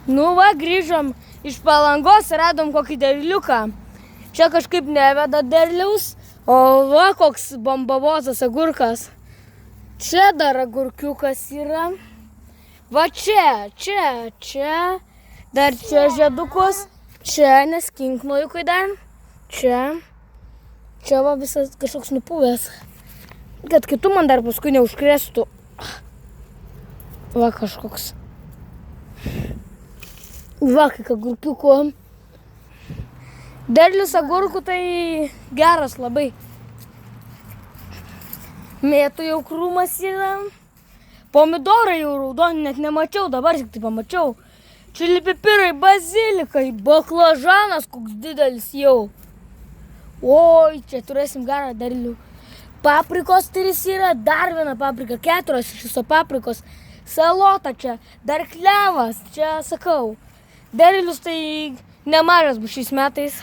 Nu va, grįžom iš Palangos, radom kokį derliuką. Čia kažkaip neveda derliaus, o va koks bombavozas agurkas. Čia dar agurkiukas yra. Va čia. Dar čia žiedukus. Čia neskinknojukai dar. Čia va visas kažkoks nupuvęs. Kad kitų man dar paskui neužkrėstų. Va kažkoks. Va, kiek agurkiukų. Derlius agurkų tai geras labai. Mėtų jau krūmas yra. Pomidorai jau raudoni, net nemačiau, dabar tik tai pamačiau. Čili pipirai, bazilikai, baklažanas koks didelis jau. Oi, čia turėsim gerą derlių. Paprikos 3 yra, dar viena paprika, 4 iš viso paprikos. Salota čia, dar klevas, čia sakau. Derlius tai nemažas bus šiais metais.